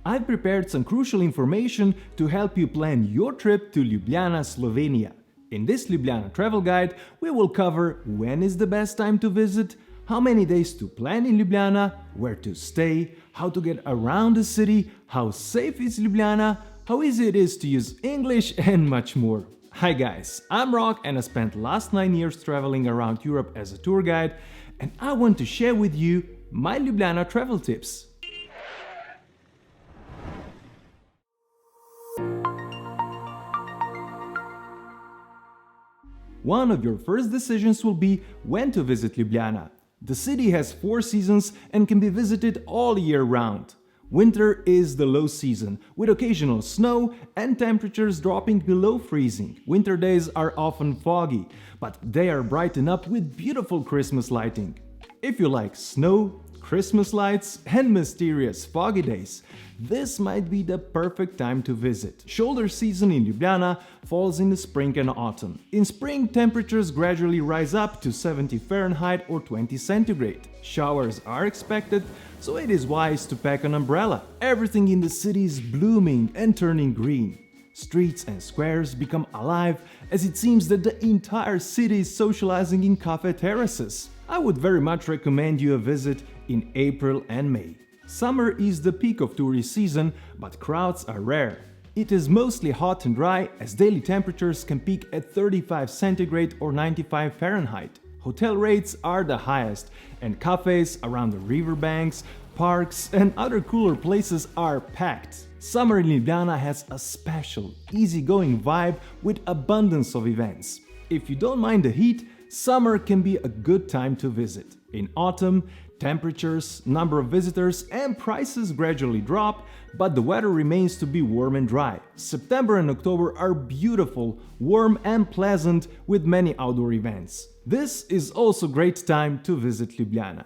I've prepared some crucial information to help you plan your trip to Ljubljana, Slovenia. In this Ljubljana travel guide, we will cover when is the best time to visit, how many days to plan in Ljubljana, where to stay, how to get around the city, how safe is Ljubljana, how easy it is to use English, and much more. Hi guys, I'm Rok and I spent last 9 years traveling around Europe as a tour guide, and I want to share with you my Ljubljana travel tips. One of your first decisions will be when to visit Ljubljana. The city has 4 seasons and can be visited all year round. Winter is the low season, with occasional snow and temperatures dropping below freezing. Winter days are often foggy, but they are brightened up with beautiful Christmas lighting. If you like snow, Christmas lights and mysterious foggy days, this might be the perfect time to visit. Shoulder season in Ljubljana falls in the spring and autumn. In spring, temperatures gradually rise up to 70 Fahrenheit or 20 centigrade. Showers are expected, so it is wise to pack an umbrella. Everything in the city is blooming and turning green. Streets and squares become alive as it seems that the entire city is socializing in cafe terraces. I would very much recommend you a visit in April and May. Summer is the peak of tourist season, but crowds are rare. It is mostly hot and dry as daily temperatures can peak at 35 centigrade or 95 Fahrenheit. Hotel rates are the highest, and cafes around the riverbanks, parks and other cooler places are packed. Summer in Ljubljana has a special, easygoing vibe with abundance of events. If you don't mind the heat, summer can be a good time to visit. In autumn, temperatures, number of visitors and prices gradually drop, but the weather remains to be warm and dry. September and October are beautiful, warm and pleasant with many outdoor events. This is also a great time to visit Ljubljana.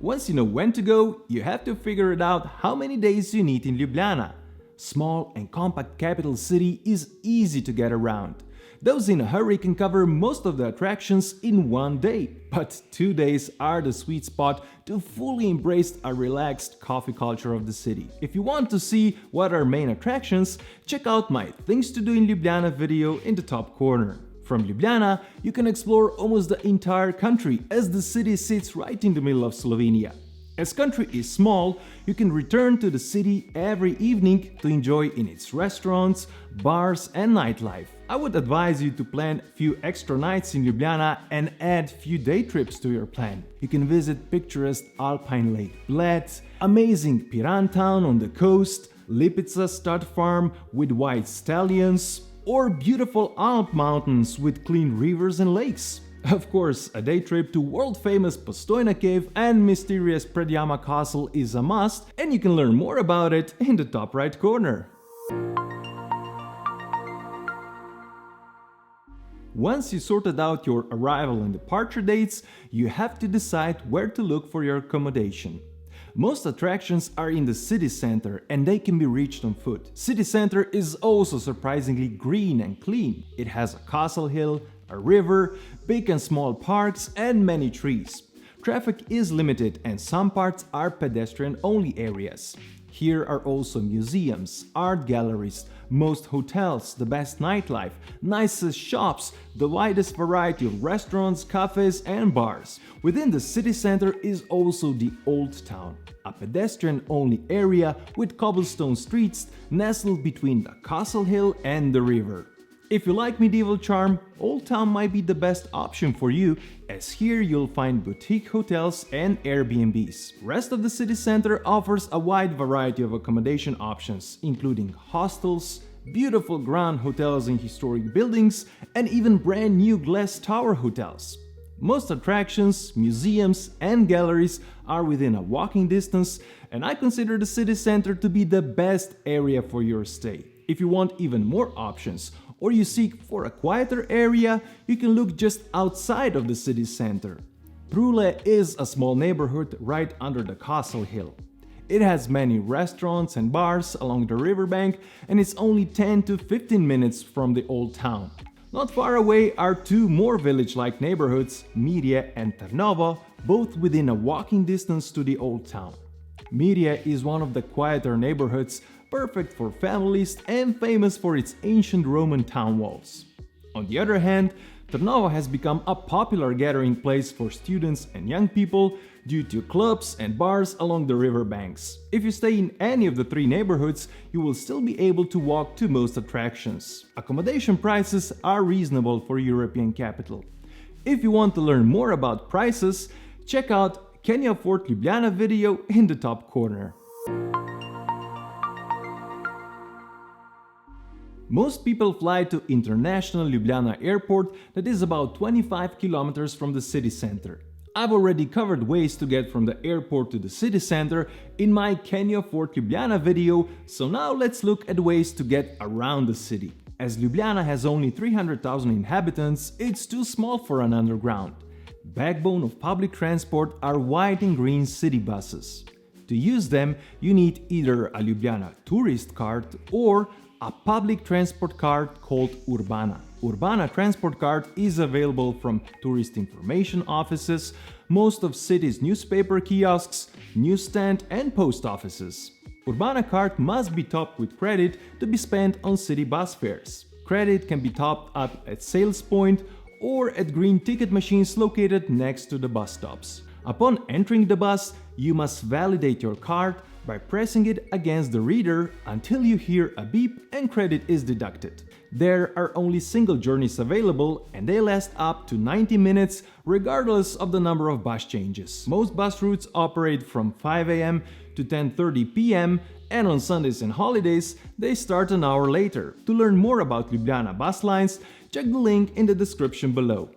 Once you know when to go, you have to figure it out how many days you need in Ljubljana. Small and compact capital city is easy to get around. Those in a hurry can cover most of the attractions in one day, but 2 days are the sweet spot to fully embrace a relaxed coffee culture of the city. If you want to see what are main attractions, check out my Things to Do in Ljubljana video in the top corner. From Ljubljana, you can explore almost the entire country as the city sits right in the middle of Slovenia. As country is small, you can return to the city every evening to enjoy in its restaurants, bars and nightlife. I would advise you to plan a few extra nights in Ljubljana and add few day trips to your plan. You can visit picturesque Alpine Lake Bled, amazing Piran town on the coast, Lipica stud farm with white stallions, or beautiful Alp mountains with clean rivers and lakes. Of course, a day trip to world-famous Postojna cave and mysterious Predjama castle is a must, and you can learn more about it in the top right corner. Once you sorted out your arrival and departure dates, you have to decide where to look for your accommodation. Most attractions are in the city center and they can be reached on foot. City center is also surprisingly green and clean. It has a castle hill, a river, big and small parks and many trees. Traffic is limited and some parts are pedestrian-only areas. Here are also museums, art galleries, most hotels, the best nightlife, nicest shops, the widest variety of restaurants, cafes and bars. Within the city center is also the Old Town, a pedestrian-only area with cobblestone streets nestled between the castle hill and the river. If you like medieval charm, Old Town might be the best option for you, as here you'll find boutique hotels and Airbnbs. Rest of the city center offers a wide variety of accommodation options, including hostels, beautiful grand hotels in historic buildings, and even brand new glass tower hotels. Most attractions, museums and galleries are within a walking distance, and I consider the city center to be the best area for your stay. If you want even more options, or you seek for a quieter area, you can look just outside of the city center. Prule is a small neighborhood right under the castle hill. It has many restaurants and bars along the riverbank and it's only 10 to 15 minutes from the Old Town. Not far away are 2 more village-like neighborhoods, Mirje and Trnovo, both within a walking distance to the old town. Miria is one of the quieter neighborhoods, perfect for families and famous for its ancient Roman town walls. On the other hand, Trnava has become a popular gathering place for students and young people due to clubs and bars along the river banks. If you stay in any of the three neighborhoods, you will still be able to walk to most attractions. Accommodation prices are reasonable for European capital. If you want to learn more about prices, check out Can You Afford Ljubljana video in the top corner. Most people fly to International Ljubljana Airport that is about 25 kilometers from the city center. I've already covered ways to get from the airport to the city center in my Can You Afford Ljubljana video, so now let's look at ways to get around the city. As Ljubljana has only 300,000 inhabitants, it's too small for an underground. Backbone of public transport are white and green city buses. To use them, you need either a Ljubljana tourist card or a public transport card called Urbana. Urbana transport card is available from tourist information offices, most of cities' newspaper kiosks, newsstand and post offices. Urbana card must be topped with credit to be spent on city bus fares. Credit can be topped up at sales point or at green ticket machines located next to the bus stops. Upon entering the bus, you must validate your card by pressing it against the reader until you hear a beep and credit is deducted. There are only single journeys available and they last up to 90 minutes regardless of the number of bus changes. Most bus routes operate from 5 am to 10:30 pm and on Sundays and holidays they start an hour later. To learn more about Ljubljana bus lines, check the link in the description below.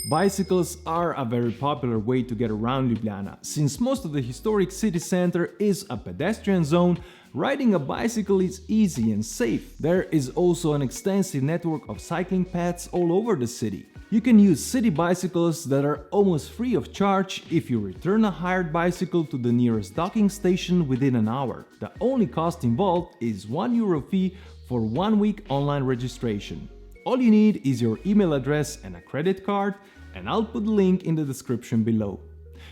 Bicycles are a very popular way to get around Ljubljana. Since most of the historic city center is a pedestrian zone, riding a bicycle is easy and safe. There is also an extensive network of cycling paths all over the city. You can use city bicycles that are almost free of charge if you return a hired bicycle to the nearest docking station within an hour. The only cost involved is €1 fee for 1 week online registration. All you need is your email address and a credit card, and I'll put the link in the description below.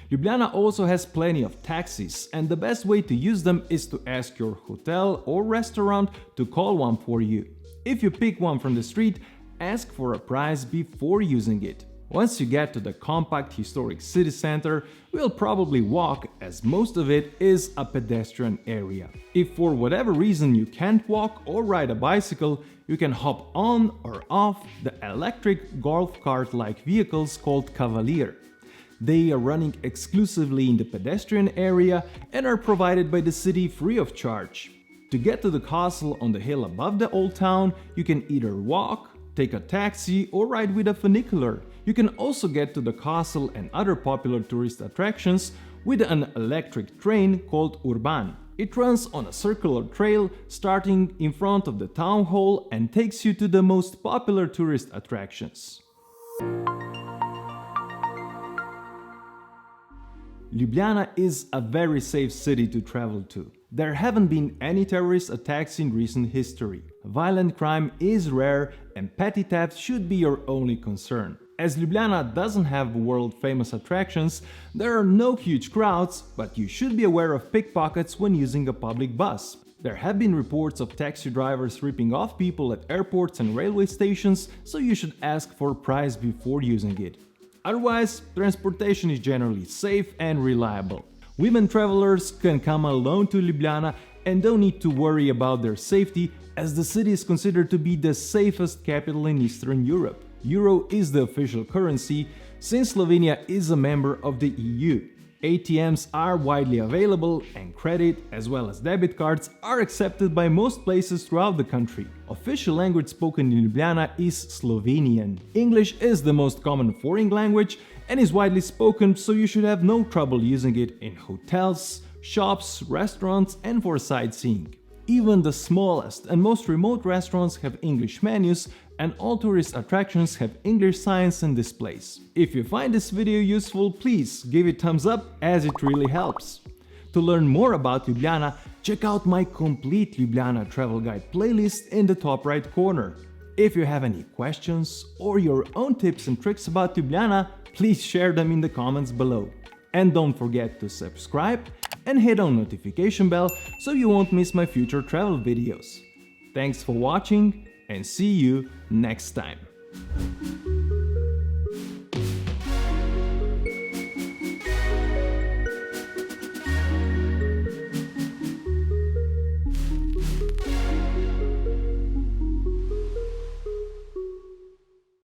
Ljubljana also has plenty of taxis, and the best way to use them is to ask your hotel or restaurant to call one for you. If you pick one from the street, ask for a price before using it. Once you get to the compact historic city center, we'll probably walk, as most of it is a pedestrian area. If for whatever reason you can't walk or ride a bicycle, you can hop on or off the electric golf cart-like vehicles called Cavalier. They are running exclusively in the pedestrian area and are provided by the city free of charge. To get to the castle on the hill above the old town, you can either walk, take a taxi or ride with a funicular. You can also get to the castle and other popular tourist attractions with an electric train called Urban. It runs on a circular trail starting in front of the town hall and takes you to the most popular tourist attractions. Ljubljana is a very safe city to travel to. There haven't been any terrorist attacks in recent history. Violent crime is rare and petty theft should be your only concern. As Ljubljana doesn't have world-famous attractions, there are no huge crowds, but you should be aware of pickpockets when using a public bus. There have been reports of taxi drivers ripping off people at airports and railway stations, so you should ask for a price before using it. Otherwise, transportation is generally safe and reliable. Women travelers can come alone to Ljubljana and don't need to worry about their safety, as the city is considered to be the safest capital in Eastern Europe. Euro is the official currency, since Slovenia is a member of the EU. ATMs are widely available and credit as well as debit cards are accepted by most places throughout the country. Official language spoken in Ljubljana is Slovenian. English is the most common foreign language and is widely spoken, so you should have no trouble using it in hotels, shops, restaurants and for sightseeing. Even the smallest and most remote restaurants have English menus, and all tourist attractions have English signs and displays. If you find this video useful, please give it a thumbs up, as it really helps. To learn more about Ljubljana, check out my complete Ljubljana travel guide playlist in the top right corner. If you have any questions or your own tips and tricks about Ljubljana, please share them in the comments below. And don't forget to subscribe and hit on notification bell so you won't miss my future travel videos. Thanks for watching and see you next time.